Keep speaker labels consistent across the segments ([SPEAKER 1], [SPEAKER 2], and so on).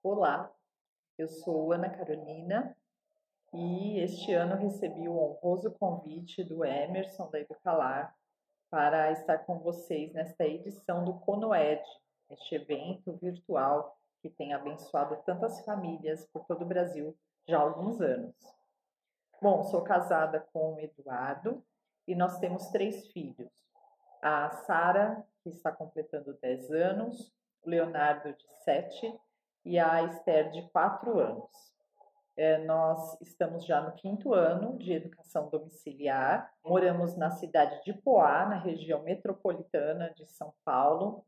[SPEAKER 1] Olá, eu sou Ana Carolina e este ano recebi o honroso convite do Emerson da Educalar para estar com vocês nesta edição do CONOED, este evento virtual que tem abençoado tantas famílias por todo o Brasil já há alguns anos. Bom, sou casada com o Eduardo e nós temos 3 filhos. A Sara, que está completando 10 anos, o Leonardo, de 7, e a Esther, de 4 anos. Nós estamos já no 5º ano de educação domiciliar, moramos na cidade de Poá, na região metropolitana de São Paulo,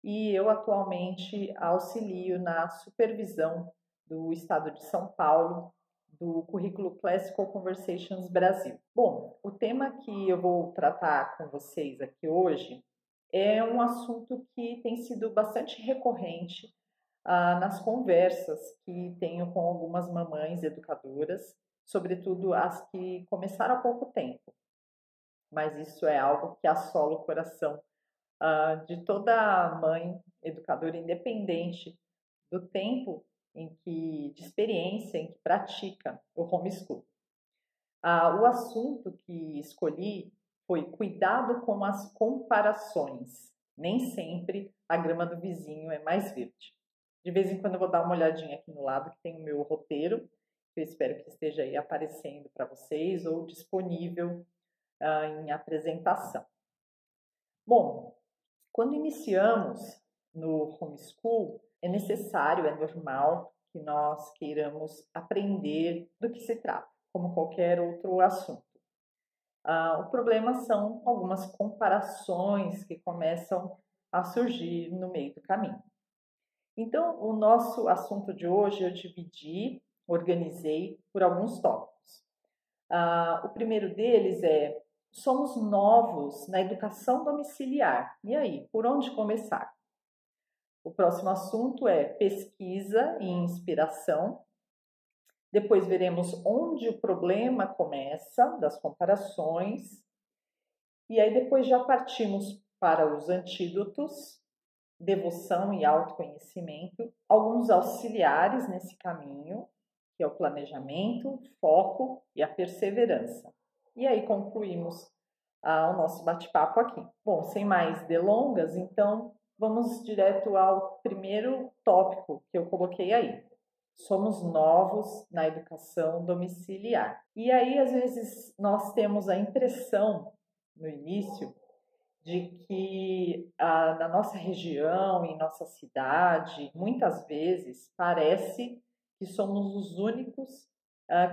[SPEAKER 1] e eu atualmente auxilio na supervisão do estado de São Paulo do currículo Classical Conversations Brasil. Bom, o tema que eu vou tratar com vocês aqui hoje é um assunto que tem sido bastante recorrente nas conversas que tenho com algumas mamães educadoras, sobretudo as que começaram há pouco tempo. Mas isso é algo que assola o coração de toda mãe educadora, independente do tempo de experiência em que pratica o homeschool. O assunto que escolhi foi cuidado com as comparações. Nem sempre a grama do vizinho é mais verde. De vez em quando eu vou dar uma olhadinha aqui no lado que tem o meu roteiro, que eu espero que esteja aí aparecendo para vocês ou disponível em apresentação. Bom, quando iniciamos no homeschool, é necessário, é normal que nós queiramos aprender do que se trata, como qualquer outro assunto. O problema são algumas comparações que começam a surgir no meio do caminho. Então, o nosso assunto de hoje eu organizei por alguns tópicos. O primeiro deles é: somos novos na educação domiciliar. E aí, por onde começar? O próximo assunto é pesquisa e inspiração. Depois veremos onde o problema começa, das comparações. E aí depois já partimos para os antídotos, devoção e autoconhecimento, alguns auxiliares nesse caminho, que é o planejamento, foco e a perseverança. E aí concluímos o nosso bate-papo aqui. Bom, sem mais delongas, então vamos direto ao primeiro tópico que eu coloquei aí. Somos novos na educação domiciliar. E aí, às vezes, nós temos a impressão, no início, de que na nossa região, em nossa cidade, muitas vezes parece que somos os únicos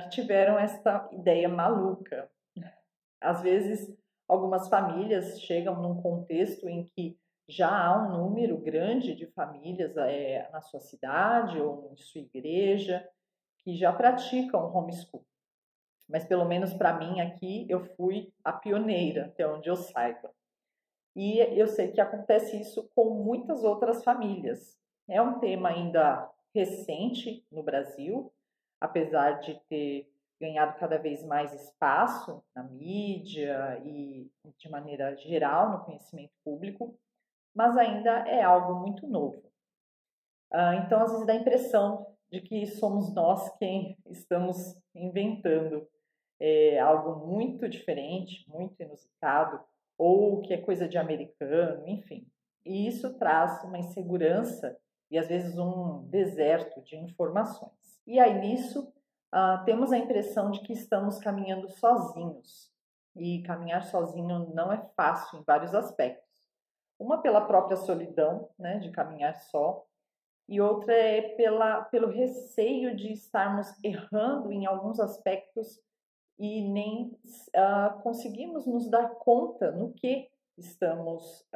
[SPEAKER 1] que tiveram esta ideia maluca. Às vezes, algumas famílias chegam num contexto em que já há um número grande de famílias na sua cidade ou em sua igreja que já praticam homeschool. Mas pelo menos para mim aqui eu fui a pioneira, até onde eu saiba. E eu sei que acontece isso com muitas outras famílias. É um tema ainda recente no Brasil, apesar de ter ganhado cada vez mais espaço na mídia e de maneira geral no conhecimento público, mas ainda é algo muito novo. Então, às vezes dá a impressão de que somos nós quem estamos inventando algo muito diferente, muito inusitado, ou que é coisa de americano, enfim. E isso traz uma insegurança e às vezes um deserto de informações. E aí nisso temos a impressão de que estamos caminhando sozinhos. E caminhar sozinho não é fácil em vários aspectos. Uma pela própria solidão, né, de caminhar só, e outra é pelo receio de estarmos errando em alguns aspectos e nem conseguimos nos dar conta no que estamos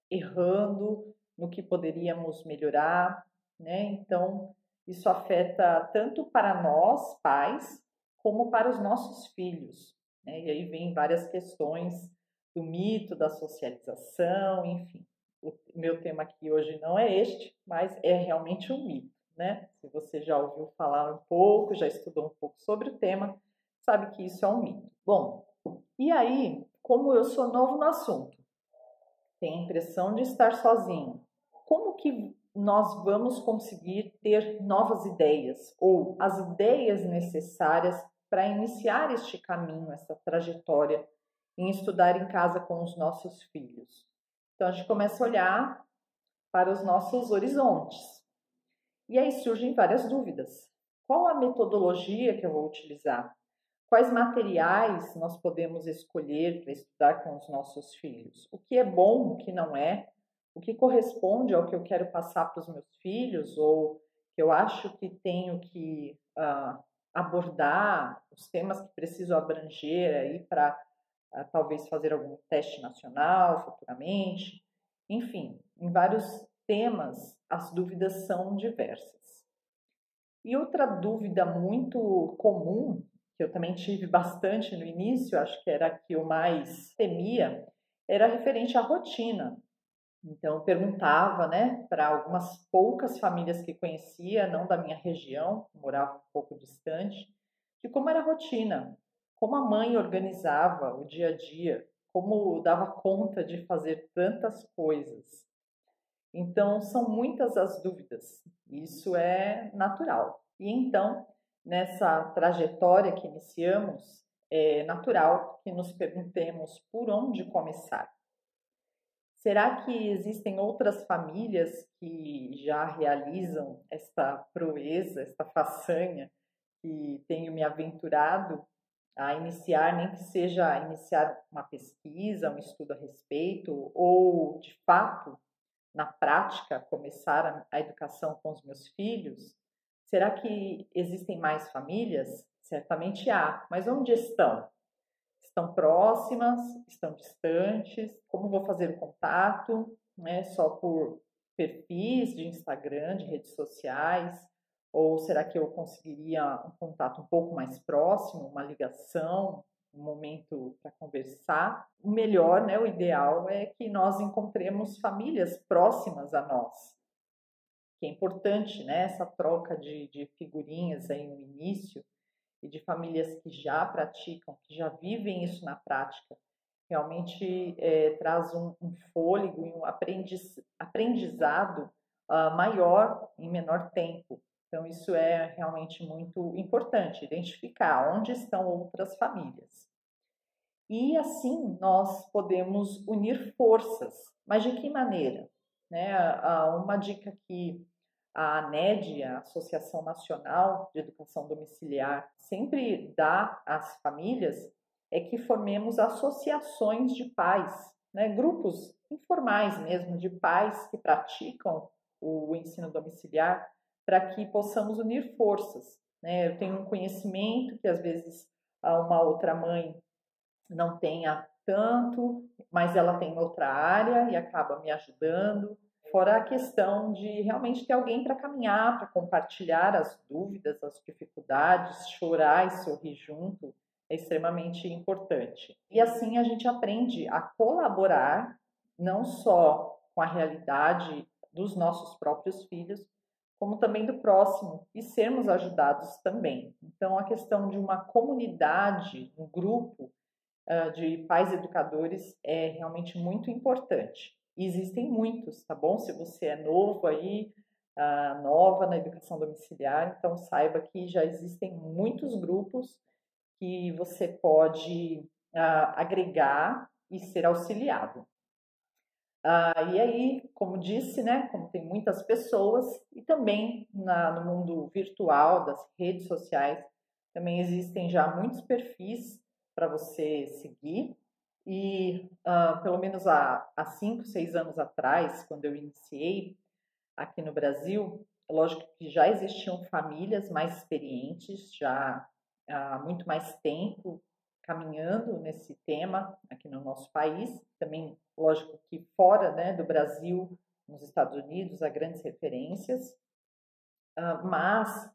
[SPEAKER 1] errando, no que poderíamos melhorar, né? Então, isso afeta tanto para nós, pais, como para os nossos filhos, né? E aí vem várias questões do mito da socialização, enfim. O meu tema aqui hoje não é este, mas é realmente um mito, né? Se você já ouviu falar um pouco, já estudou um pouco sobre o tema, sabe que isso é um mito. Bom, e aí, como eu sou novo no assunto, tenho a impressão de estar sozinho, como que nós vamos conseguir ter novas ideias ou as ideias necessárias para iniciar este caminho, essa trajetória em estudar em casa com os nossos filhos. Então a gente começa a olhar para os nossos horizontes. E aí surgem várias dúvidas. Qual a metodologia que eu vou utilizar? Quais materiais nós podemos escolher para estudar com os nossos filhos? O que é bom, o que não é? O que corresponde ao que eu quero passar para os meus filhos ou que eu acho que tenho que abordar, os temas que preciso abranger aí para talvez fazer algum teste nacional futuramente. Enfim, em vários temas as dúvidas são diversas. E outra dúvida muito comum, que eu também tive bastante no início, acho que era a que eu mais temia, era referente à rotina. Então, eu perguntava, né, para algumas poucas famílias que conhecia, não da minha região, morava um pouco distante, de como era a rotina, como a mãe organizava o dia a dia, como dava conta de fazer tantas coisas. Então, são muitas as dúvidas, isso é natural. E então, nessa trajetória que iniciamos, é natural que nos perguntemos por onde começar. Será que existem outras famílias que já realizam esta proeza, esta façanha que tenho me aventurado a iniciar, nem que seja iniciar uma pesquisa, um estudo a respeito, ou de fato, na prática, começar a educação com os meus filhos? Será que existem mais famílias? Certamente há, mas onde estão? Estão próximas, estão distantes, como vou fazer o contato, né? Só por perfis de Instagram, de redes sociais, ou será que eu conseguiria um contato um pouco mais próximo, uma ligação, um momento para conversar? O melhor, né, o ideal é que nós encontremos famílias próximas a nós, que é importante, né, essa troca de figurinhas aí no início, e de famílias que já praticam, que já vivem isso na prática, realmente traz um fôlego e um aprendizado maior em menor tempo. Então, isso é realmente muito importante, identificar onde estão outras famílias. E assim nós podemos unir forças. Mas de que maneira? Né? Uma dica que a ANED, a Associação Nacional de Educação Domiciliar, sempre dá às famílias é que formemos associações de pais, né? Grupos informais mesmo de pais que praticam o ensino domiciliar, para que possamos unir forças. Né? Eu tenho um conhecimento que às vezes uma outra mãe não tenha tanto, mas ela tem outra área e acaba me ajudando. Fora a questão de realmente ter alguém para caminhar, para compartilhar as dúvidas, as dificuldades, chorar e sorrir junto é extremamente importante. E assim a gente aprende a colaborar, não só com a realidade dos nossos próprios filhos, como também do próximo e sermos ajudados também. Então, a questão de uma comunidade, um grupo de pais educadores é realmente muito importante. E existem muitos, tá bom? Se você é novo aí, nova na educação domiciliar, então saiba que já existem muitos grupos que você pode agregar e ser auxiliado. E aí, como disse, né, como tem muitas pessoas, e também no mundo virtual, das redes sociais, também existem já muitos perfis para você seguir. E pelo menos há 5, 6 anos atrás, quando eu iniciei aqui no Brasil, lógico que já existiam famílias mais experientes, já há muito mais tempo caminhando nesse tema aqui no nosso país. Também, lógico que fora, né, do Brasil, nos Estados Unidos, há grandes referências, mas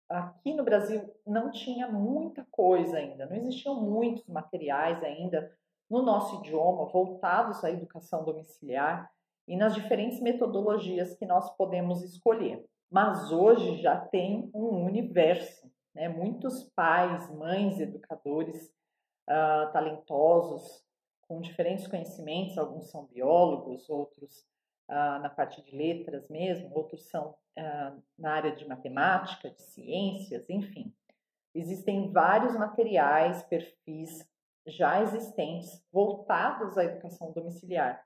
[SPEAKER 1] aqui no Brasil não tinha muita coisa ainda, não existiam muitos materiais ainda no nosso idioma voltados à educação domiciliar e nas diferentes metodologias que nós podemos escolher. Mas hoje já tem um universo, né? Muitos pais, mães, educadores talentosos, com diferentes conhecimentos, alguns são biólogos, outros na parte de letras mesmo, outros são na área de matemática, de ciências, enfim. Existem vários materiais, perfis já existentes voltados à educação domiciliar.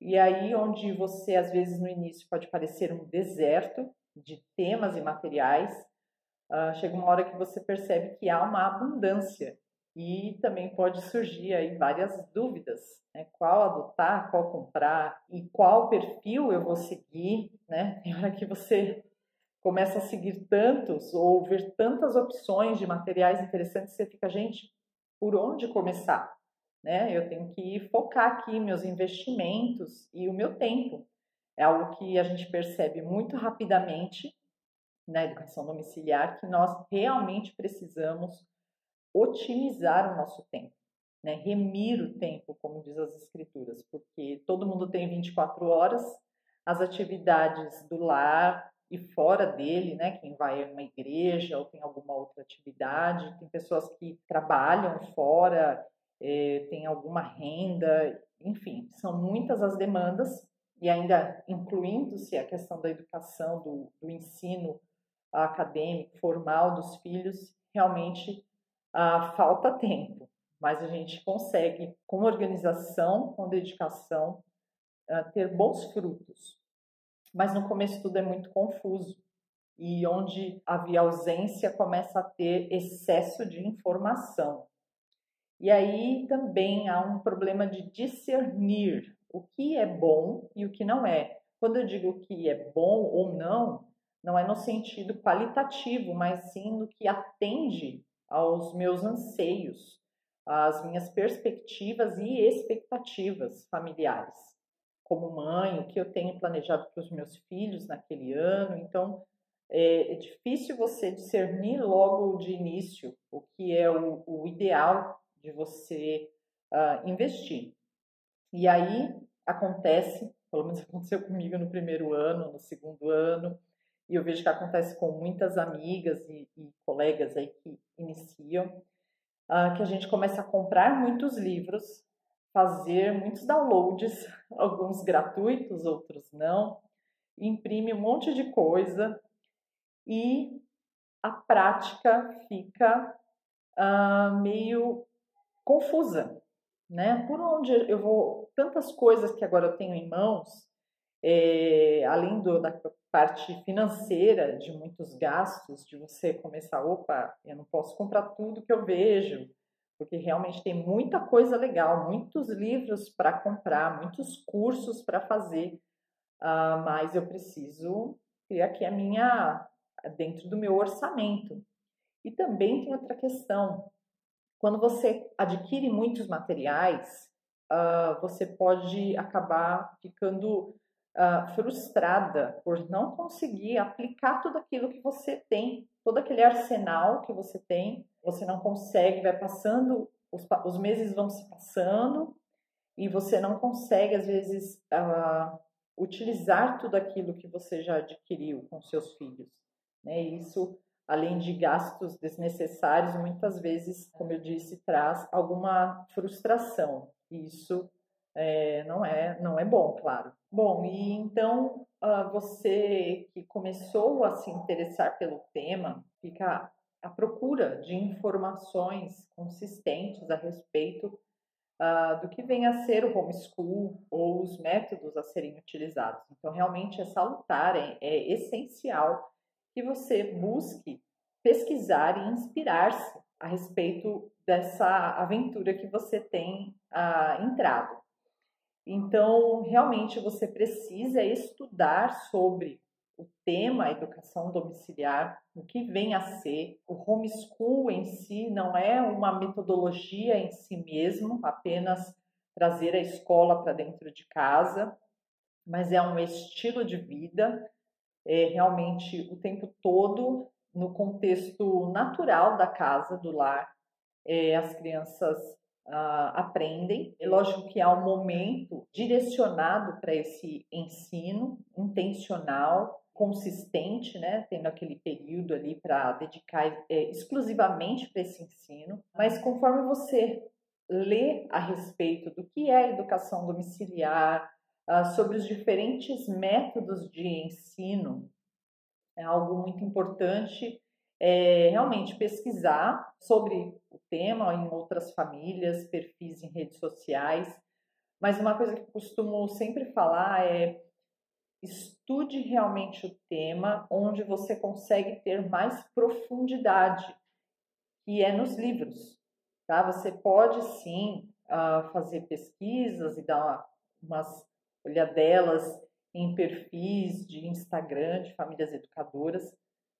[SPEAKER 1] E aí, onde você, às vezes, no início pode parecer um deserto de temas e materiais, chega uma hora que você percebe que há uma abundância e também pode surgir aí várias dúvidas, né? Qual adotar, qual comprar e qual perfil eu vou seguir, né? Tem hora que você começa a seguir tantos ou ver tantas opções de materiais interessantes, você fica, gente, por onde começar? Né? Eu tenho que focar aqui meus investimentos e o meu tempo. É algo que a gente percebe muito rapidamente na educação domiciliar, que nós realmente precisamos otimizar o nosso tempo, né? Remir o tempo, como diz as escrituras, porque todo mundo tem 24 horas, as atividades do lar e fora dele, né? Quem vai a uma igreja ou tem alguma outra atividade, tem pessoas que trabalham fora, tem alguma renda, enfim, são muitas as demandas e ainda incluindo-se a questão da educação, do ensino acadêmico, formal dos filhos, realmente falta tempo, mas a gente consegue, com organização, com dedicação, ter bons frutos. Mas no começo tudo é muito confuso e onde havia ausência começa a ter excesso de informação. E aí também há um problema de discernir o que é bom e o que não é. Quando eu digo que é bom ou não, não é no sentido qualitativo, mas sim no que atende aos meus anseios, às minhas perspectivas e expectativas familiares. Como mãe, o que eu tenho planejado para os meus filhos naquele ano. Então, é difícil você discernir logo de início o que é o ideal de você investir. E aí acontece, pelo menos aconteceu comigo no primeiro ano, no segundo ano, e eu vejo que acontece com muitas amigas e colegas aí que iniciam, que a gente começa a comprar muitos livros, fazer muitos downloads, alguns gratuitos, outros não, imprime um monte de coisa e a prática fica meio confusa, né? Por onde eu vou, tantas coisas que agora eu tenho em mãos, além da parte financeira, de muitos gastos, de você começar, opa, eu não posso comprar tudo que eu vejo, porque realmente tem muita coisa legal, muitos livros para comprar, muitos cursos para fazer, mas eu preciso ter aqui dentro do meu orçamento. E também tem outra questão, quando você adquire muitos materiais, você pode acabar ficando frustrada por não conseguir aplicar tudo aquilo que você tem, todo aquele arsenal que você não consegue, vai passando, os meses vão se passando e você não consegue, às vezes, utilizar tudo aquilo que você já adquiriu com seus filhos, né? Isso, além de gastos desnecessários, muitas vezes, como eu disse, traz alguma frustração. Isso não é bom, claro. Bom, e então você que começou a se interessar pelo tema, fica à procura de informações consistentes a respeito do que vem a ser o homeschool ou os métodos a serem utilizados. Então, realmente é salutar, é essencial que você busque pesquisar e inspirar-se a respeito dessa aventura que você tem entrado. Então, realmente você precisa estudar sobre o tema educação domiciliar, o que vem a ser. O homeschool em si não é uma metodologia em si mesmo, apenas trazer a escola para dentro de casa, mas é um estilo de vida, realmente o tempo todo no contexto natural da casa, do lar, as crianças aprendem. É lógico que há um momento direcionado para esse ensino, intencional, consistente, né? Tendo aquele período ali para dedicar exclusivamente para esse ensino. Mas conforme você lê a respeito do que é a educação domiciliar, sobre os diferentes métodos de ensino. É algo muito importante realmente pesquisar sobre o tema em outras famílias, perfis em redes sociais. Mas uma coisa que eu costumo sempre falar é: estude realmente o tema onde você consegue ter mais profundidade, que é nos livros, tá? Você pode sim fazer pesquisas e dar umas olhadelas em perfis de Instagram de famílias educadoras,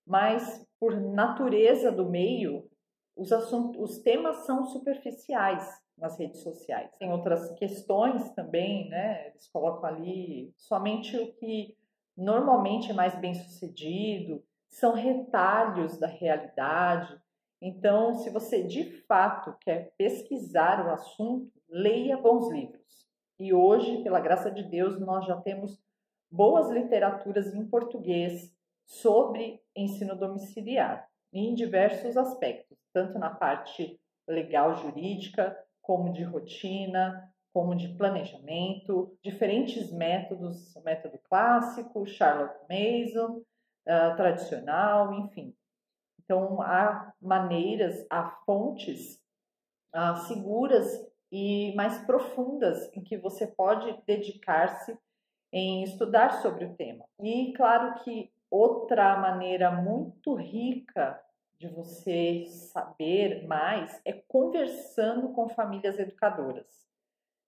[SPEAKER 1] mas por natureza do meio, os temas são superficiais nas redes sociais. Tem outras questões também, né? Eles colocam ali somente o que normalmente é mais bem sucedido, são retalhos da realidade. Então, se você de fato quer pesquisar o assunto, leia bons livros. E hoje, pela graça de Deus, nós já temos boas literaturas em português sobre ensino domiciliar, em diversos aspectos, tanto na parte legal jurídica, como de rotina, como de planejamento, diferentes métodos, o método clássico, Charlotte Mason, tradicional, enfim. Então, há maneiras, há fontes seguras e mais profundas em que você pode dedicar-se em estudar sobre o tema. E claro que outra maneira muito rica de você saber mais é conversando com famílias educadoras,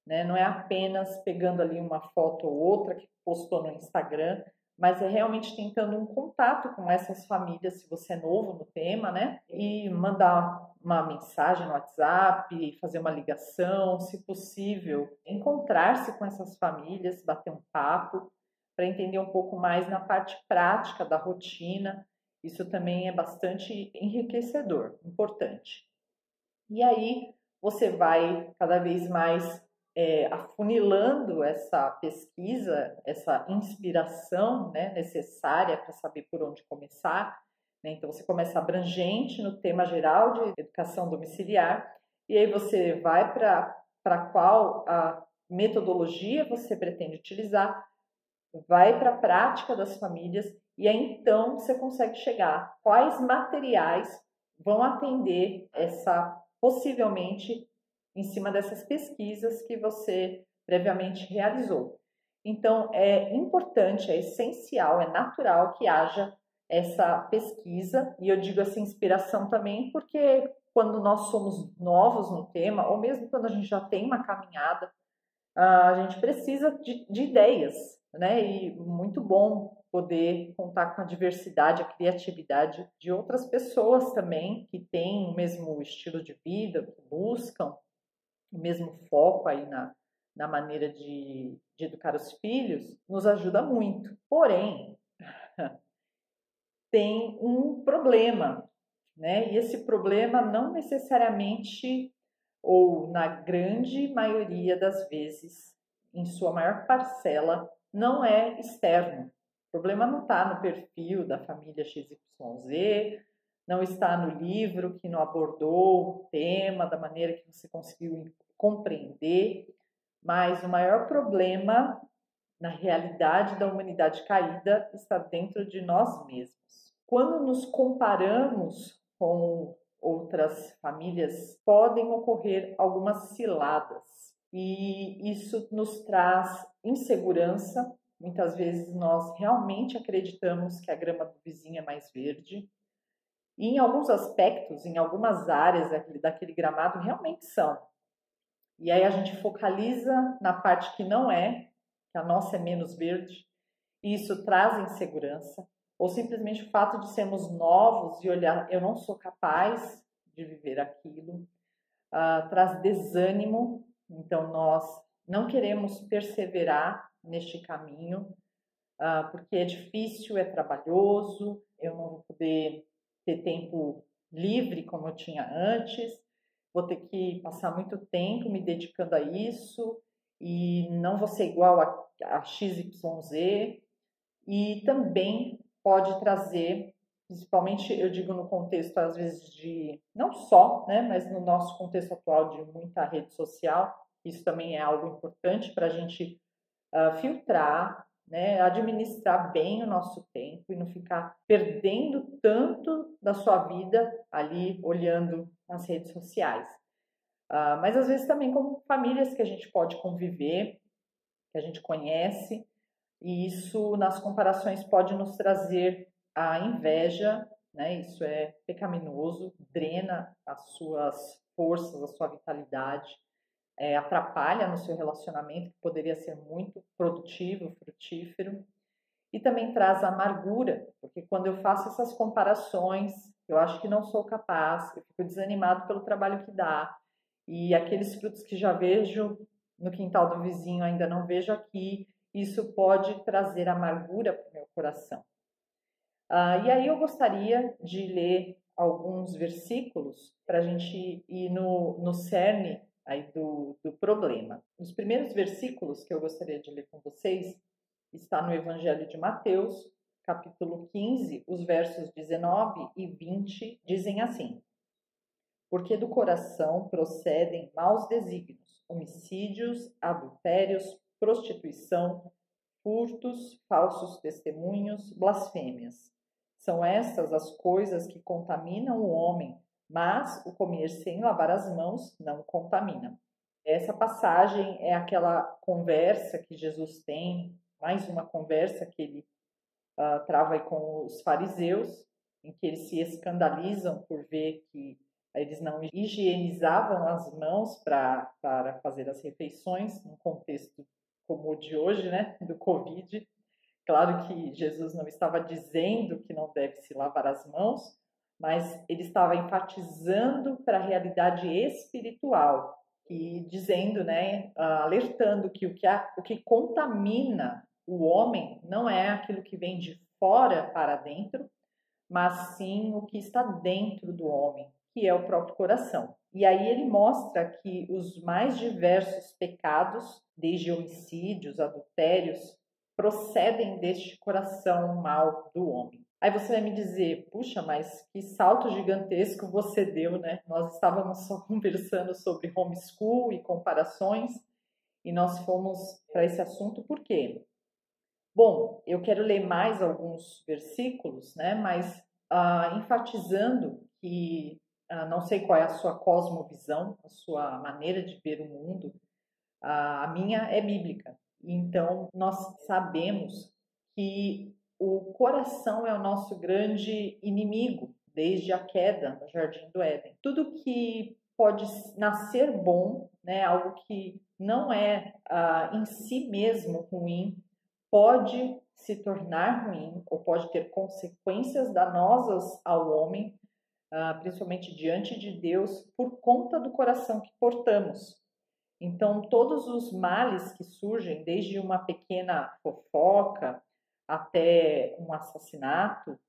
[SPEAKER 1] né? Não é apenas pegando ali uma foto ou outra que postou no Instagram, mas é realmente tentando um contato com essas famílias, se você é novo no tema, né? E mandar uma mensagem no WhatsApp, fazer uma ligação, se possível, encontrar-se com essas famílias, bater um papo, para entender um pouco mais na parte prática da rotina. Isso também é bastante enriquecedor, importante. E aí você vai cada vez mais afunilando essa pesquisa, essa inspiração, né, necessária para saber por onde começar. Né? Então, você começa abrangente no tema geral de educação domiciliar, e aí você vai para qual a metodologia você pretende utilizar, vai para a prática das famílias, e aí então você consegue chegar quais materiais vão atender essa, possivelmente, em cima dessas pesquisas que você previamente realizou. Então, é importante, é essencial, é natural que haja essa pesquisa, e eu digo essa inspiração também porque quando nós somos novos no tema, ou mesmo quando a gente já tem uma caminhada, a gente precisa de ideias, né? E muito bom poder contar com a diversidade, a criatividade de outras pessoas também que têm o mesmo estilo de vida, que buscam o mesmo foco aí na maneira de educar os filhos, nos ajuda muito. Porém, tem um problema, né? E esse problema não necessariamente, ou na grande maioria das vezes, em sua maior parcela, não é externo. O problema não está no perfil da família XYZ, não está no livro que não abordou o tema da maneira que você conseguiu compreender, mas o maior problema na realidade da humanidade caída está dentro de nós mesmos. Quando nos comparamos com outras famílias, podem ocorrer algumas ciladas e isso nos traz insegurança. Muitas vezes nós realmente acreditamos que a grama do vizinho é mais verde. E em alguns aspectos, em algumas áreas daquele gramado, realmente são. E aí a gente focaliza na parte que não é, que a nossa é menos verde, e isso traz insegurança, ou simplesmente o fato de sermos novos e olhar, eu não sou capaz de viver aquilo, traz desânimo, então nós não queremos perseverar neste caminho, porque é difícil, é trabalhoso, eu não vou poder ter tempo livre como eu tinha antes, vou ter que passar muito tempo me dedicando a isso e não vou ser igual a XYZ. E também pode trazer, principalmente eu digo no contexto às vezes de, não só, né, mas no nosso contexto atual de muita rede social, isso também é algo importante para a gente filtrar, né, administrar bem o nosso tempo e não ficar perdendo tanto da sua vida ali olhando nas redes sociais. Mas às vezes também como famílias que a gente pode conviver, que a gente conhece, e isso nas comparações pode nos trazer a inveja, né? Isso é pecaminoso, drena as suas forças, a sua vitalidade, atrapalha no seu relacionamento, que poderia ser muito produtivo, frutífero, e também traz amargura, porque quando eu faço essas comparações, eu acho que não sou capaz, eu fico desanimado pelo trabalho que dá, e aqueles frutos que já vejo no quintal do vizinho ainda não vejo aqui, isso pode trazer amargura para o meu coração. E aí eu gostaria de ler alguns versículos para a gente ir no cerne aí do problema. Os primeiros versículos que eu gostaria de ler com vocês está no Evangelho de Mateus, capítulo 15, os versos 19 e 20 dizem assim: porque do coração procedem maus desígnios, homicídios, adultérios, prostituição, furtos, falsos testemunhos, blasfêmias. São estas as coisas que contaminam o homem, mas o comer sem lavar as mãos não contamina. Essa passagem é aquela conversa que Jesus tem, mais uma conversa que ele trava aí com os fariseus, em que eles se escandalizam por ver que eles não higienizavam as mãos para fazer as refeições, num contexto como o de hoje, né, do Covid. Claro que Jesus não estava dizendo que não deve se lavar as mãos, mas ele estava enfatizando para a realidade espiritual e dizendo, né, alertando que o que contamina o homem não é aquilo que vem de fora para dentro, mas sim o que está dentro do homem, que é o próprio coração. E aí ele mostra que os mais diversos pecados, desde homicídios, adultérios, procedem deste coração mau do homem. Aí você vai me dizer, puxa, mas que salto gigantesco você deu, né? Nós estávamos só conversando sobre homeschool e comparações, e nós fomos para esse assunto por quê? Bom, eu quero ler mais alguns versículos, né? Mas enfatizando que não sei qual é a sua cosmovisão, a sua maneira de ver o mundo, a minha é bíblica. Então, nós sabemos que o coração é o nosso grande inimigo desde a queda no Jardim do Éden. Tudo que pode nascer bom, né, algo que não é em si mesmo ruim, pode se tornar ruim ou pode ter consequências danosas ao homem, principalmente diante de Deus, por conta do coração que portamos. Então, todos os males que surgem, desde uma pequena fofoca até um assassinato,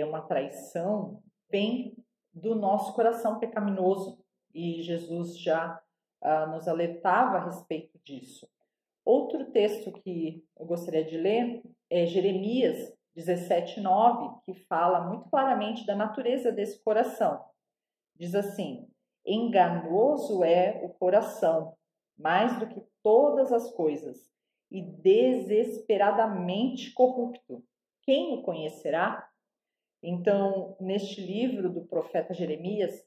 [SPEAKER 1] uma traição, vem do nosso coração pecaminoso. E Jesus já nos alertava a respeito disso. Outro texto que eu gostaria de ler é Jeremias 17:9, que fala muito claramente da natureza desse coração. Diz assim: enganoso é o coração, mais do que todas as coisas, e desesperadamente corrupto. Quem o conhecerá? Então, neste livro do profeta Jeremias,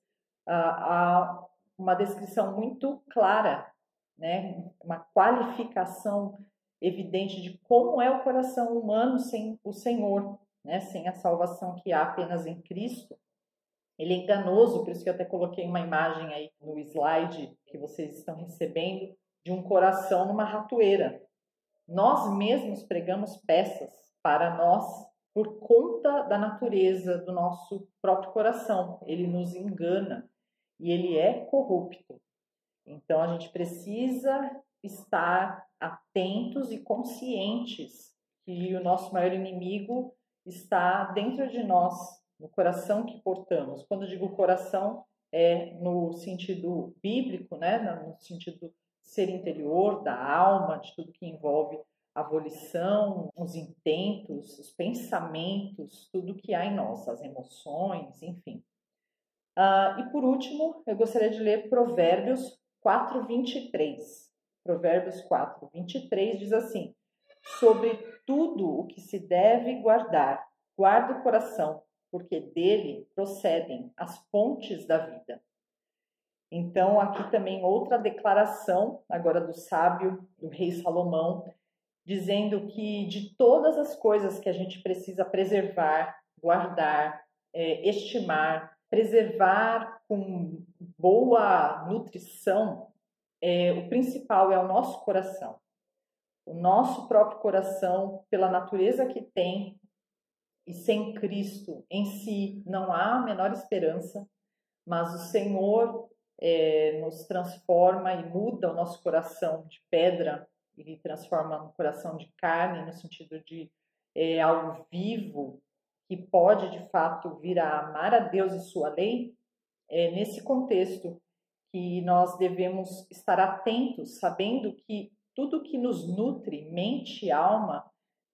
[SPEAKER 1] há uma descrição muito clara, né? Uma qualificação evidente de como é o coração humano sem o Senhor, né? Sem a salvação que há apenas em Cristo. Ele é enganoso, por isso que eu até coloquei uma imagem aí no slide que vocês estão recebendo, de um coração numa ratoeira. Nós mesmos pregamos peças para nós por conta da natureza do nosso próprio coração. Ele nos engana e ele é corrupto. Então a gente precisa estar atentos e conscientes que o nosso maior inimigo está dentro de nós, no coração que portamos. Quando eu digo coração, é no sentido bíblico, né? No sentido ser interior, da alma, de tudo que envolve a volição, os intentos, os pensamentos, tudo que há em nós, as emoções, enfim. E por último, eu gostaria de ler Provérbios 4:23. Provérbios 4, 23 diz assim: sobre tudo o que se deve guardar, guarda o coração, porque dele procedem as fontes da vida. Então, aqui também outra declaração, agora do sábio, do rei Salomão, dizendo que de todas as coisas que a gente precisa preservar, guardar, estimar, preservar com boa nutrição, o principal é o nosso coração. O nosso próprio coração, pela natureza que tem, e sem Cristo em si não há a menor esperança, mas o Senhor nos transforma e muda o nosso coração de pedra e transforma no coração de carne, no sentido de algo vivo que pode de fato vir a amar a Deus e sua lei. É nesse contexto que nós devemos estar atentos, sabendo que tudo que nos nutre, mente, alma,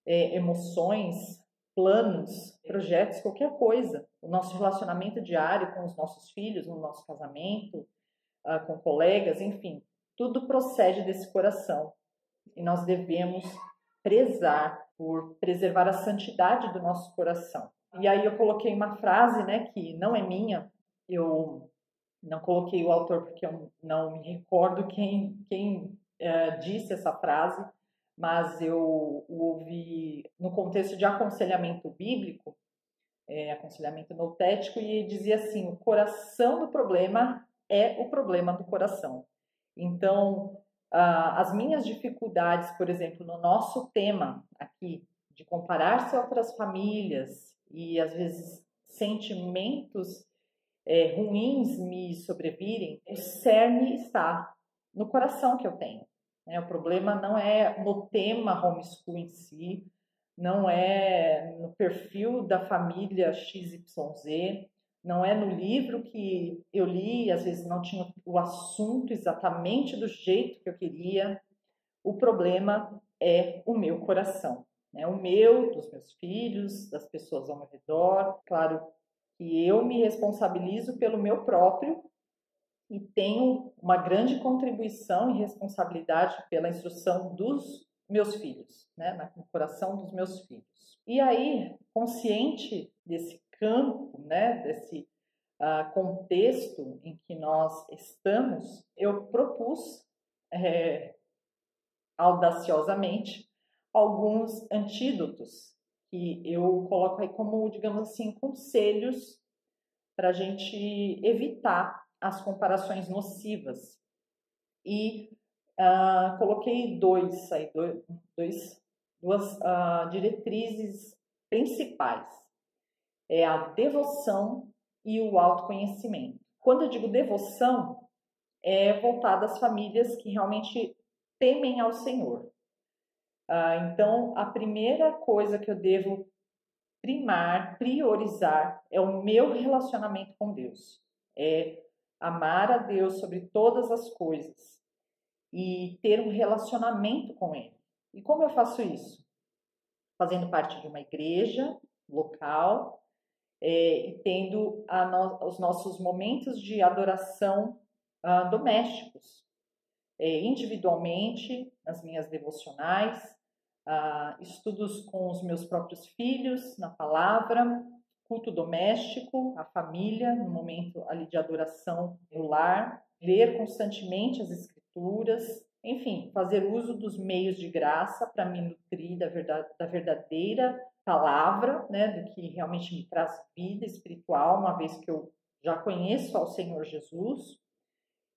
[SPEAKER 1] emoções, planos, projetos, qualquer coisa, o nosso relacionamento diário com os nossos filhos, no nosso casamento, com colegas, enfim, tudo procede desse coração. E nós devemos prezar por preservar a santidade do nosso coração. E aí eu coloquei uma frase, né, que não é minha, eu não coloquei o autor porque eu não me recordo quem disse essa frase, mas eu ouvi no contexto de aconselhamento bíblico, aconselhamento noutético, e dizia assim: o coração do problema é o problema do coração. Então, as minhas dificuldades, por exemplo, no nosso tema aqui, de comparar-se a outras famílias e às vezes sentimentos ruins me sobrevirem, o cerne está no coração que eu tenho. O problema não é no tema homeschool em si, não é no perfil da família XYZ, não é no livro que eu li e às vezes não tinha o assunto exatamente do jeito que eu queria. O problema é o meu coração, né? O meu, dos meus filhos, das pessoas ao meu redor. Claro que eu me responsabilizo pelo meu próprio e tenho uma grande contribuição e responsabilidade pela instrução dos meus filhos, né, no coração dos meus filhos. E aí, consciente desse campo, né, desse contexto em que nós estamos, eu propus audaciosamente alguns antídotos que eu coloco aí como, digamos assim, conselhos para a gente evitar as comparações nocivas. E coloquei duas diretrizes principais. É a devoção e o autoconhecimento. Quando eu digo devoção, é voltada às famílias que realmente temem ao Senhor. Então, a primeira coisa que eu devo priorizar é o meu relacionamento com Deus. É amar a Deus sobre todas as coisas e ter um relacionamento com Ele. E como eu faço isso? Fazendo parte de uma igreja local e tendo os nossos momentos de adoração domésticos, individualmente, nas minhas devocionais, estudos com os meus próprios filhos, na palavra, culto doméstico, a família, no momento ali de adoração no lar, ler constantemente as escrituras, enfim, fazer uso dos meios de graça para me nutrir da verdadeira palavra, né, do que realmente me traz vida espiritual, uma vez que eu já conheço ao Senhor Jesus.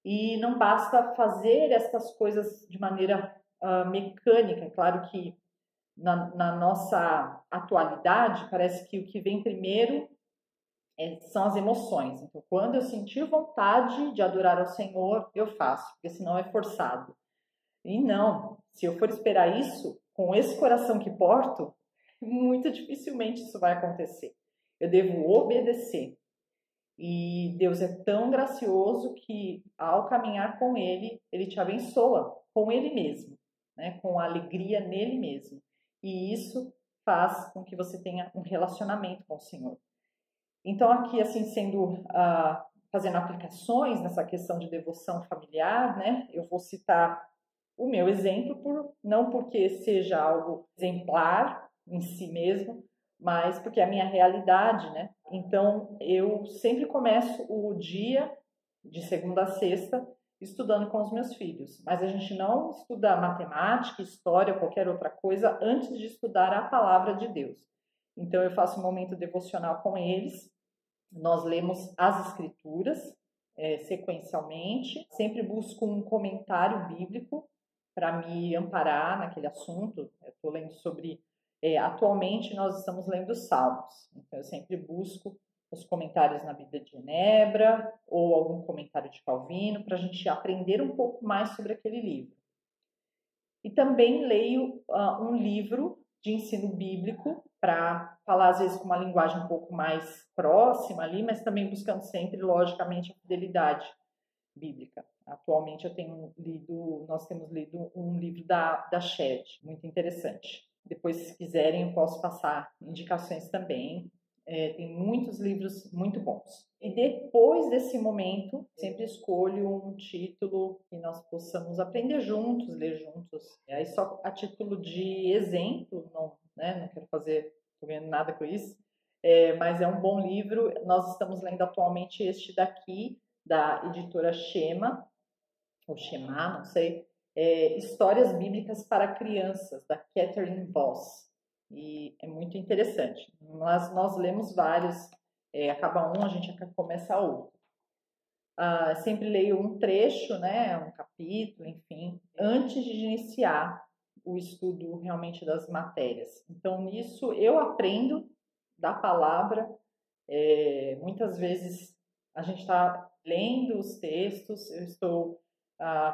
[SPEAKER 1] E não basta fazer essas coisas de maneira mecânica. Claro que na nossa atualidade, parece que o que vem primeiro são as emoções. Então, quando eu sentir vontade de adorar ao Senhor, eu faço, porque senão é forçado. E não, se eu for esperar isso, com esse coração que porto, muito dificilmente isso vai acontecer. Eu devo obedecer. E Deus é tão gracioso que, ao caminhar com Ele, Ele te abençoa com Ele mesmo, né? Com a alegria nele mesmo. E isso faz com que você tenha um relacionamento com o Senhor. Então, aqui, assim, fazendo aplicações nessa questão de devoção familiar, né? Eu vou citar o meu exemplo, não porque seja algo exemplar em si mesmo, mas porque é a minha realidade, né? Então, eu sempre começo o dia, de segunda a sexta, estudando com os meus filhos. Mas a gente não estuda matemática, história, qualquer outra coisa, antes de estudar a palavra de Deus. Então, eu faço um momento devocional com eles, nós lemos as escrituras, sequencialmente, sempre busco um comentário bíblico para me amparar naquele assunto. Eu estou lendo sobre. Atualmente, nós estamos lendo Salmos, então eu sempre busco os comentários na Bíblia de Genebra ou algum comentário de Calvino para a gente aprender um pouco mais sobre aquele livro. E também leio um livro de ensino bíblico para falar, às vezes, com uma linguagem um pouco mais próxima ali, mas também buscando sempre, logicamente, a fidelidade bíblica. Atualmente nós temos lido um livro da Shed, muito interessante. Depois, se quiserem, eu posso passar indicações também. Tem muitos livros muito bons. E depois desse momento, sempre escolho um título que nós possamos aprender juntos, ler juntos. Aí só a título de exemplo, não quero fazer, estou ganhando nada com isso, mas é um bom livro. Nós estamos lendo atualmente este daqui, da editora Shema, ou Shema, não sei, Histórias Bíblicas para Crianças, da Catherine Voss. E é muito interessante. Mas nós lemos vários, acaba um, a gente começa outro. Sempre leio um trecho, né, um capítulo, enfim, antes de iniciar o estudo realmente das matérias. Então, nisso eu aprendo da palavra. Muitas vezes a gente está lendo os textos, eu estou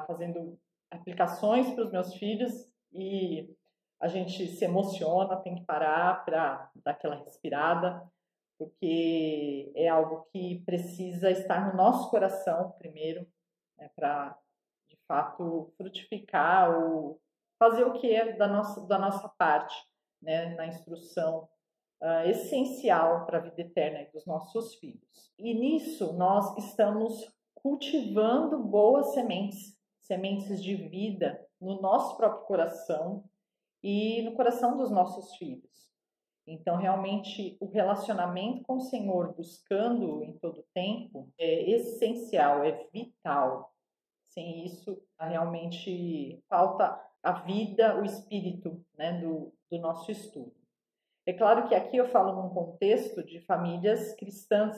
[SPEAKER 1] fazendo aplicações para os meus filhos e a gente se emociona, tem que parar para dar aquela respirada, porque é algo que precisa estar no nosso coração primeiro, né, para, de fato, frutificar ou fazer o que é da nossa parte, né, na instrução essencial para a vida eterna dos nossos filhos. E nisso nós estamos cultivando boas sementes de vida no nosso próprio coração e no coração dos nossos filhos. Então, realmente, o relacionamento com o Senhor, buscando em todo tempo, é essencial, é vital. Sem isso, realmente falta a vida, o espírito, né, do nosso estudo. É claro que aqui eu falo num contexto de famílias cristãs,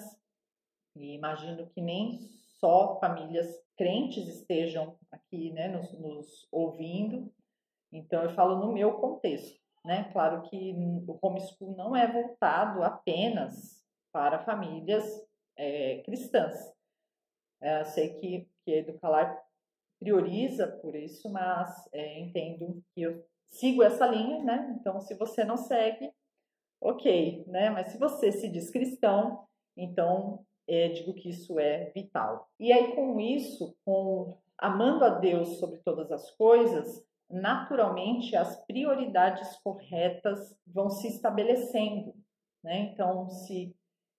[SPEAKER 1] e imagino que nem só famílias crentes estejam aqui, né, nos ouvindo. Então, eu falo no meu contexto, né? Claro que o homeschool não é voltado apenas para famílias cristãs. Sei que a Educalar prioriza por isso, mas entendo que eu sigo essa linha, né? Então, se você não segue, ok, né? Mas se você se diz cristão, então digo que isso é vital. E aí, com isso, amando a Deus sobre todas as coisas, naturalmente as prioridades corretas vão se estabelecendo, né? Então, se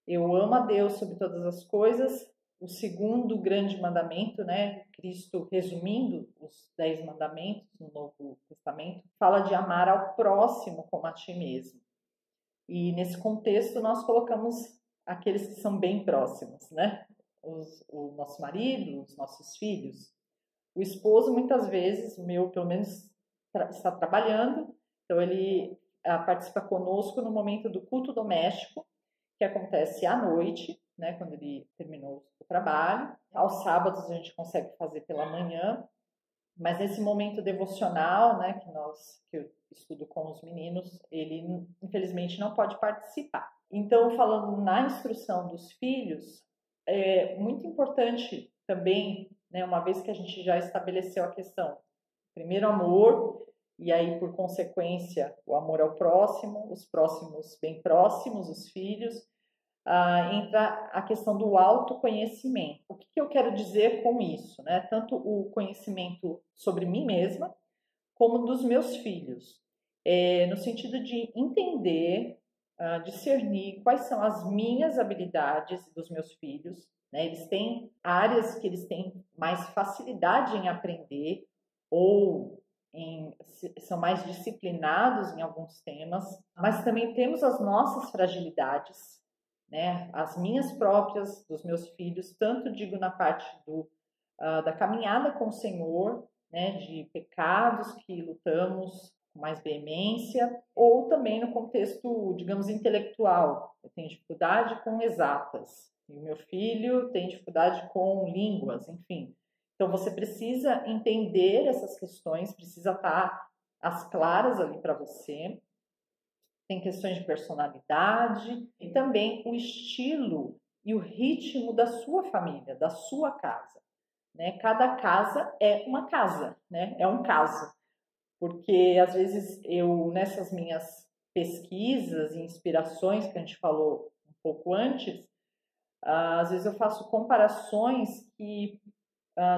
[SPEAKER 1] eu amo a Deus sobre todas as coisas, o segundo grande mandamento, né? Cristo, resumindo os 10 mandamentos no Novo Testamento, fala de amar ao próximo como a ti mesmo. E nesse contexto nós colocamos aqueles que são bem próximos, né? O nosso marido, os nossos filhos. O esposo, muitas vezes, o meu, pelo menos, está trabalhando, então ele participa conosco no momento do culto doméstico, que acontece à noite, né, quando ele terminou o trabalho. Aos sábados a gente consegue fazer pela manhã, mas nesse momento devocional, né, que eu estudo com os meninos, ele infelizmente não pode participar. Então, falando na instrução dos filhos, é muito importante também, né, uma vez que a gente já estabeleceu a questão, primeiro amor, e aí por consequência o amor ao próximo, os próximos bem próximos, os filhos, entra a questão do autoconhecimento. O que eu quero dizer com isso, né? Tanto o conhecimento sobre mim mesma, como dos meus filhos. No sentido de entender, discernir quais são as minhas habilidades dos meus filhos, né? Eles têm áreas que eles têm mais facilidade em aprender, ou são mais disciplinados em alguns temas, mas também temos as nossas fragilidades, né? As minhas próprias, dos meus filhos, tanto digo na parte da caminhada com o Senhor, né? De pecados que lutamos com mais veemência, ou também no contexto, digamos, intelectual. Eu tenho dificuldade com exatas, e o meu filho tem dificuldade com línguas, enfim. Então, você precisa entender essas questões, precisa estar às claras ali para você. Tem questões de personalidade e também o estilo e o ritmo da sua família, da sua casa, né? Cada casa é uma casa, né? É um caso. Porque, às vezes, nessas minhas pesquisas e inspirações que a gente falou um pouco antes, às vezes eu faço comparações que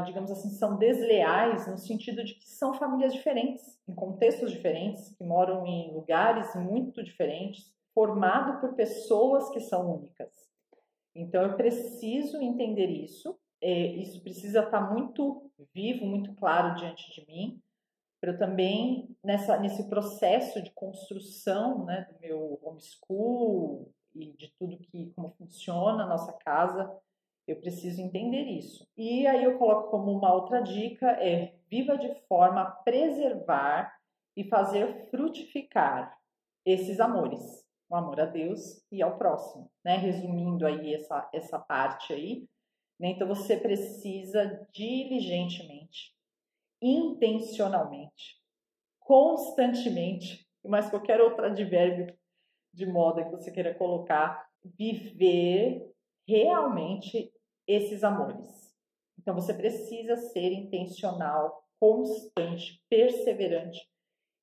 [SPEAKER 1] digamos assim, são desleais no sentido de que são famílias diferentes, em contextos diferentes, que moram em lugares muito diferentes, formado por pessoas que são únicas. Então, eu preciso entender isso, isso precisa estar muito vivo, muito claro diante de mim, para eu também, nesse processo de construção, né, do meu homeschool e de tudo como funciona a nossa casa, eu preciso entender isso. E aí eu coloco como uma outra dica, viva de forma a preservar e fazer frutificar esses amores, o amor a Deus e ao próximo, né? Resumindo aí essa parte aí, né? Então você precisa diligentemente, intencionalmente, constantemente, e mais qualquer outro advérbio de moda que você queira colocar, viver realmente esses amores. Então você precisa ser intencional, constante, perseverante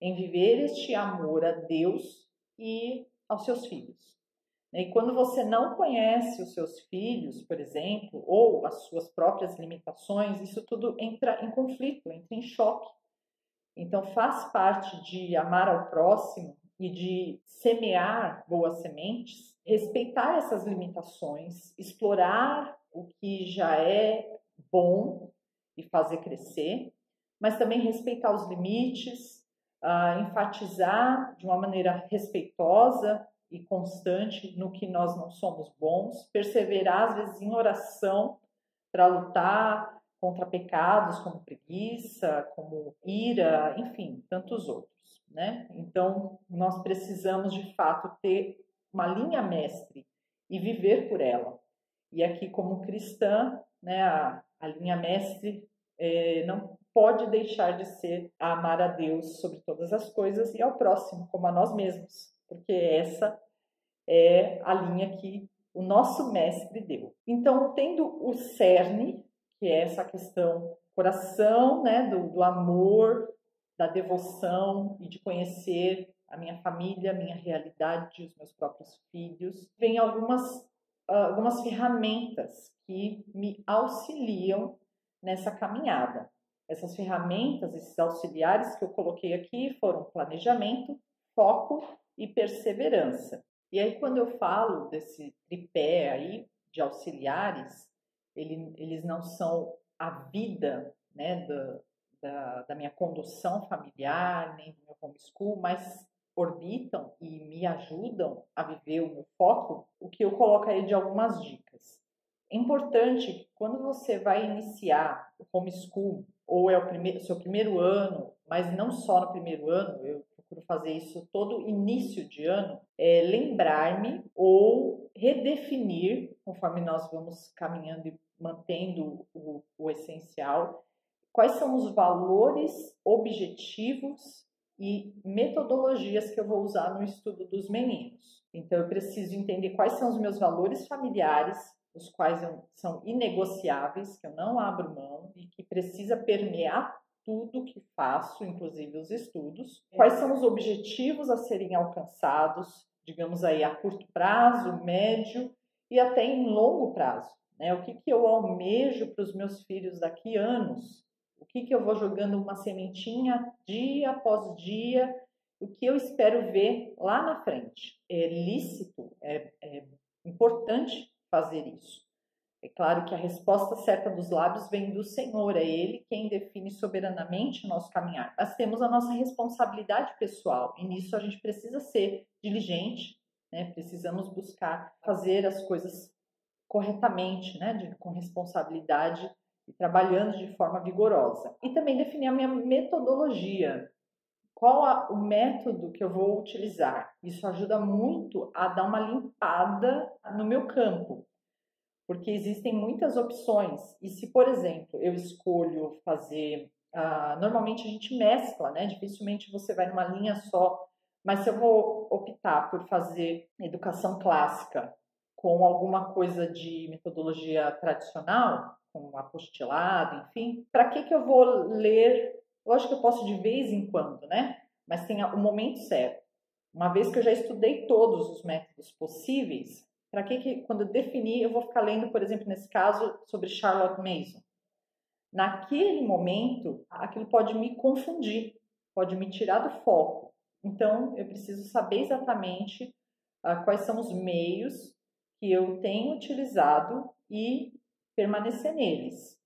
[SPEAKER 1] em viver este amor a Deus e aos seus filhos. E quando você não conhece os seus filhos, por exemplo, ou as suas próprias limitações, isso tudo entra em conflito, entra em choque. Então faz parte de amar ao próximo e de semear boas sementes, respeitar essas limitações, explorar o que já é bom e fazer crescer, mas também respeitar os limites, enfatizar de uma maneira respeitosa e constante no que nós não somos bons, perseverar às vezes em oração para lutar contra pecados como preguiça, como ira, enfim, tantos outros, né? Então, nós precisamos de fato ter uma linha mestre e viver por ela. E aqui, como cristã, né, a linha mestre não pode deixar de ser amar a Deus sobre todas as coisas e ao próximo como a nós mesmos, porque essa é a linha que o nosso mestre deu. Então, tendo o cerne, que é essa questão coração, né, do amor, da devoção e de conhecer a minha família, a minha realidade, os meus próprios filhos, vem algumas ferramentas que me auxiliam nessa caminhada. Essas ferramentas, esses auxiliares que eu coloquei aqui foram planejamento, foco e perseverança. E aí, quando eu falo desse tripé aí de auxiliares, eles não são a vida, né, da minha condução familiar, nem do meu homeschool, mas orbitam e me ajudam a viver o meu foco, o que eu coloco aí de algumas dicas. É importante, quando você vai iniciar o homeschool, ou é o seu primeiro ano, mas não só no primeiro ano, eu procuro fazer isso todo início de ano, lembrar-me ou redefinir, conforme nós vamos caminhando e mantendo o essencial, quais são os valores, objetivos e metodologias que eu vou usar no estudo dos meninos. Então, eu preciso entender quais são os meus valores familiares, os quais são inegociáveis, que eu não abro mão e que precisa permear tudo que faço, inclusive os estudos. Quais são os objetivos a serem alcançados, digamos aí, a curto prazo, médio e até em longo prazo, né? O que eu almejo para os meus filhos daqui a anos? O que eu vou jogando uma sementinha dia após dia? O que eu espero ver lá na frente? É lícito, é importante fazer isso. É claro que a resposta certa dos lábios vem do Senhor, é Ele quem define soberanamente o nosso caminhar. Mas temos a nossa responsabilidade pessoal e nisso a gente precisa ser diligente, né? Precisamos buscar fazer as coisas corretamente, né? Com responsabilidade e trabalhando de forma vigorosa. E também definir a minha metodologia. Qual o método que eu vou utilizar? Isso ajuda muito a dar uma limpada no meu campo, porque existem muitas opções. E se, por exemplo, eu escolho fazer... normalmente a gente mescla, né? Dificilmente você vai numa linha só. Mas se eu vou optar por fazer educação clássica com alguma coisa de metodologia tradicional, com apostilado, enfim, para que eu vou ler? Lógico que eu posso de vez em quando, né? Mas tem o momento certo. Uma vez que eu já estudei todos os métodos possíveis, para que quando eu definir, eu vou ficar lendo, por exemplo, nesse caso, sobre Charlotte Mason? Naquele momento, aquilo pode me confundir, pode me tirar do foco. Então, eu preciso saber exatamente quais são os meios que eu tenho utilizado e permanecer neles.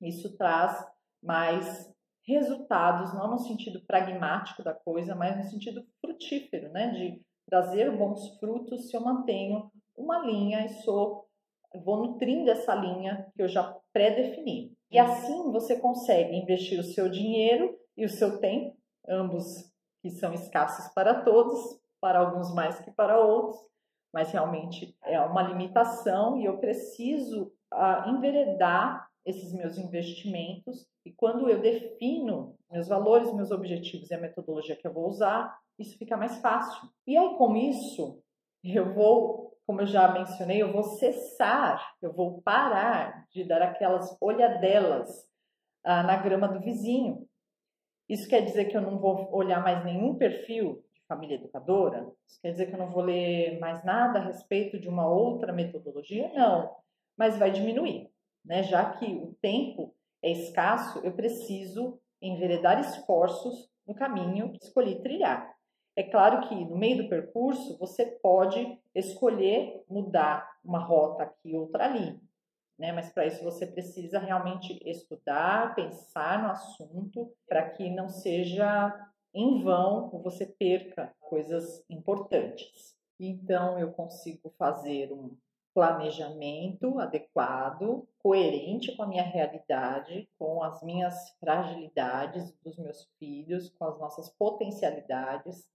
[SPEAKER 1] Isso traz mais resultados, não no sentido pragmático da coisa, mas no sentido frutífero, né? De trazer bons frutos se eu mantenho uma linha e vou nutrindo essa linha que eu já pré-defini. E assim você consegue investir o seu dinheiro e o seu tempo, ambos que são escassos para todos, para alguns mais que para outros, mas realmente é uma limitação e eu preciso enveredar esses meus investimentos e quando eu defino meus valores, meus objetivos e a metodologia que eu vou usar, isso fica mais fácil. E aí com isso, como eu já mencionei, eu vou cessar, eu vou parar de dar aquelas olhadelas na grama do vizinho. Isso quer dizer que eu não vou olhar mais nenhum perfil de família educadora? Isso quer dizer que eu não vou ler mais nada a respeito de uma outra metodologia? Não, mas vai diminuir, né? Já que o tempo é escasso, eu preciso enveredar esforços no caminho que escolhi trilhar. É claro que no meio do percurso você pode escolher mudar uma rota aqui, outra ali, né? Mas para isso você precisa realmente estudar, pensar no assunto, para que não seja em vão ou você perca coisas importantes. Então eu consigo fazer um planejamento adequado, coerente com a minha realidade, com as minhas fragilidades dos meus filhos, com as nossas potencialidades.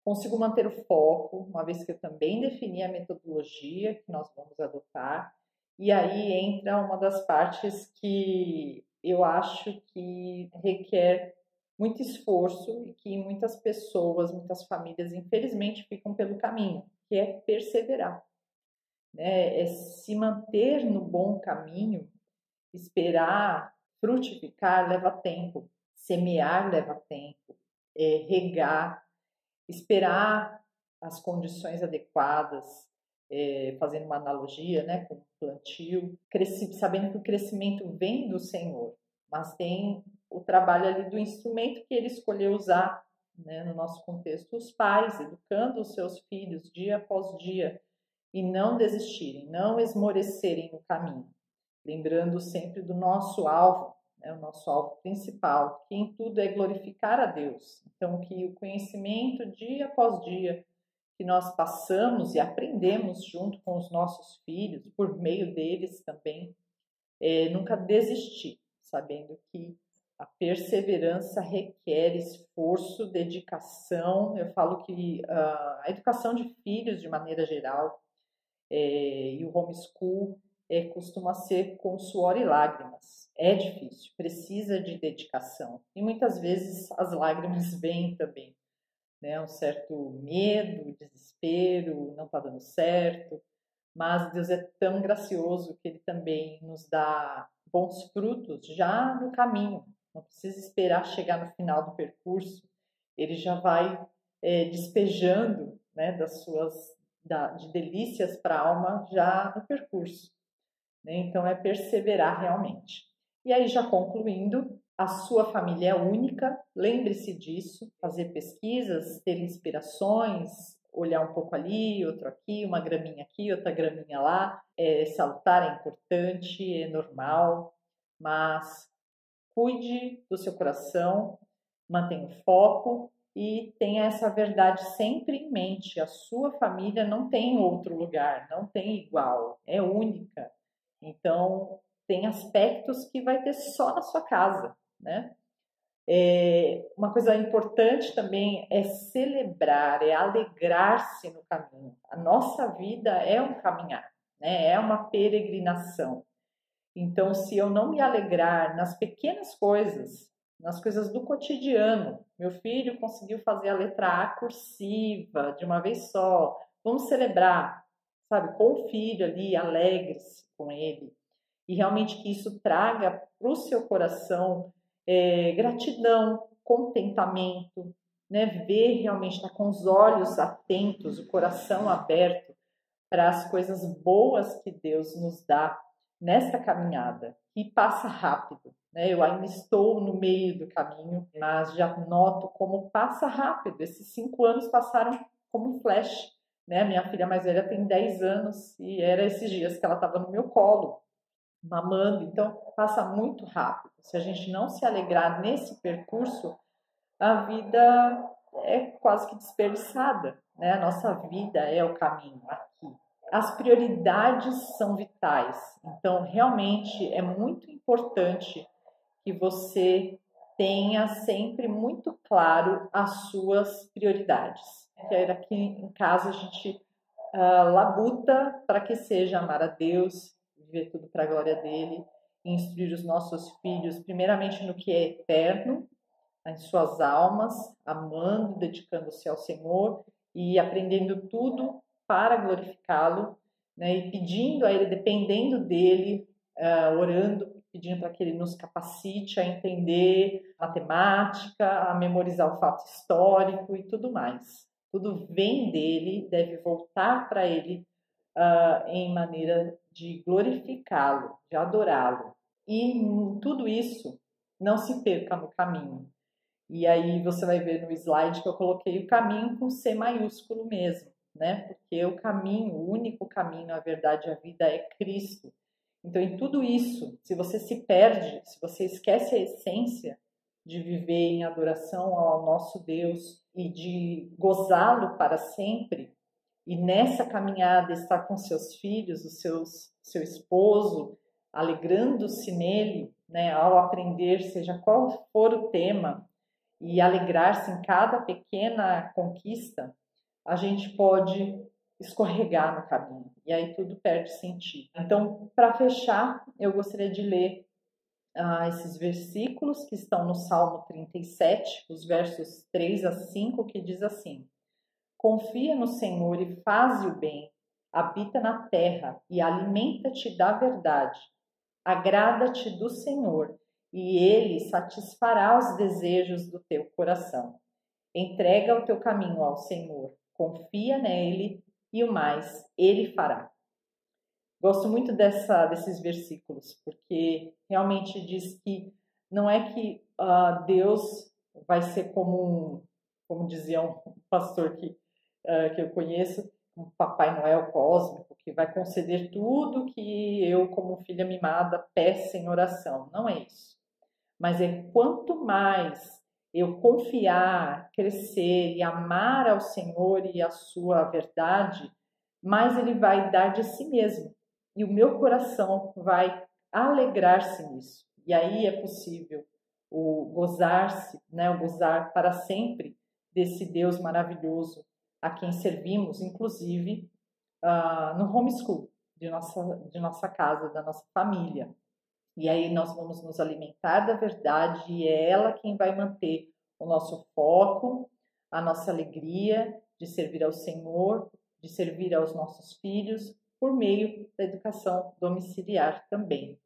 [SPEAKER 1] Consigo manter o foco, uma vez que eu também defini a metodologia que nós vamos adotar. E aí entra uma das partes que eu acho que requer muito esforço e que muitas pessoas, muitas famílias, infelizmente, ficam pelo caminho, que é perseverar, né? É se manter no bom caminho, esperar frutificar leva tempo, semear leva tempo, regar, esperar as condições adequadas, fazendo uma analogia, né, com o plantio, sabendo que o crescimento vem do Senhor, mas tem o trabalho ali do instrumento que ele escolheu usar, né, no nosso contexto, os pais, educando os seus filhos dia após dia, e não desistirem, não esmorecerem no caminho, lembrando sempre do nosso alvo, né, o nosso alvo principal, que em tudo é glorificar a Deus. Então, que o conhecimento dia após dia que nós passamos e aprendemos junto com os nossos filhos, por meio deles também, nunca desistir, sabendo que a perseverança requer esforço, dedicação. Eu falo que a educação de filhos, de maneira geral, e o homeschool costuma ser com suor e lágrimas. É difícil, precisa de dedicação. E muitas vezes as lágrimas vêm também, né? Um certo medo, desespero, não está dando certo. Mas Deus é tão gracioso que Ele também nos dá bons frutos já no caminho. Não precisa esperar chegar no final do percurso. Ele já vai despejando, né, de delícias para a alma já no percurso, né? Então é perseverar realmente. E aí, já concluindo, a sua família é única, lembre-se disso, fazer pesquisas, ter inspirações, olhar um pouco ali, outro aqui, uma graminha aqui, outra graminha lá. É salutar, é importante, é normal, mas cuide do seu coração, mantenha o foco e tenha essa verdade sempre em mente. A sua família não tem outro lugar, não tem igual, é única. Então, tem aspectos que vai ter só na sua casa, né? Uma coisa importante também é celebrar, é alegrar-se no caminho. A nossa vida é um caminhar, né? É uma peregrinação. Então, se eu não me alegrar nas pequenas coisas, nas coisas do cotidiano, meu filho conseguiu fazer a letra A cursiva de uma vez só, vamos celebrar, sabe, com o filho ali, alegres com ele, e realmente que isso traga para o seu coração gratidão, contentamento, né? Ver realmente, estar com os olhos atentos, o coração aberto para as coisas boas que Deus nos dá nesta caminhada, que passa rápido, né? Eu ainda estou no meio do caminho, mas já noto como passa rápido. Esses 5 anos passaram como um flash, né? Minha filha mais velha tem 10 anos e era esses dias que ela estava no meu colo, mamando, então passa muito rápido. Se a gente não se alegrar nesse percurso, a vida é quase que desperdiçada, né? A nossa vida é o caminho aqui. As prioridades são vitais, então realmente é muito importante que você tenha sempre muito claro as suas prioridades. Que aqui em casa a gente labuta para que seja amar a Deus, viver tudo para a glória dele, instruir os nossos filhos primeiramente no que é eterno, as suas almas, amando, dedicando-se ao Senhor e aprendendo tudo para glorificá-lo, né? E pedindo a Ele, dependendo dele, orando, pedindo para que Ele nos capacite a entender matemática, a memorizar o fato histórico e tudo mais. Tudo vem dele, deve voltar para Ele em maneira de glorificá-lo, de adorá-lo. E tudo isso não se perca no caminho. E aí você vai ver no slide que eu coloquei o caminho com C maiúsculo mesmo, né? Porque o caminho, o único caminho, a verdade e a vida é Cristo. Então, em tudo isso, se você se perde, se você esquece a essência de viver em adoração ao nosso Deus e de gozá-lo para sempre, e nessa caminhada estar com seus filhos, seu esposo, alegrando-se nele, né, ao aprender, seja qual for o tema, e alegrar-se em cada pequena conquista, a gente pode escorregar no caminho e aí tudo perde sentido. Então, para fechar, eu gostaria de ler esses versículos que estão no Salmo 37, os versos 3 a 5, que diz assim: Confia no Senhor e faze o bem, habita na terra e alimenta-te da verdade. Agrada-te do Senhor, e Ele satisfará os desejos do teu coração. Entrega o teu caminho ao Senhor, confia nele e o mais Ele fará. Gosto muito desses versículos, porque realmente diz que não é que Deus vai ser como dizia um pastor que eu conheço, um Papai Noel cósmico, que vai conceder tudo que eu, como filha mimada, peço em oração. Não é isso. Mas é quanto mais eu confiar, crescer e amar ao Senhor e a sua verdade, mais Ele vai dar de si mesmo. E o meu coração vai alegrar-se nisso. E aí é possível o gozar-se, né, o gozar para sempre desse Deus maravilhoso a quem servimos, inclusive no homeschool de nossa casa, da nossa família. E aí nós vamos nos alimentar da verdade e é ela quem vai manter o nosso foco, a nossa alegria de servir ao Senhor, de servir aos nossos filhos, por meio da educação domiciliar também.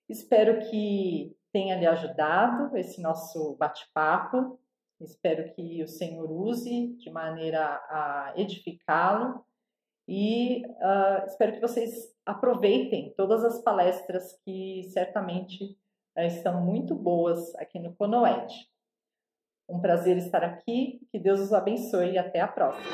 [SPEAKER 1] Espero que tenha lhe ajudado esse nosso bate-papo. Espero que o Senhor use de maneira a edificá-lo e espero que vocês aproveitem todas as palestras que certamente estão muito boas aqui no Conoed. Um prazer estar aqui, que Deus os abençoe e até a próxima.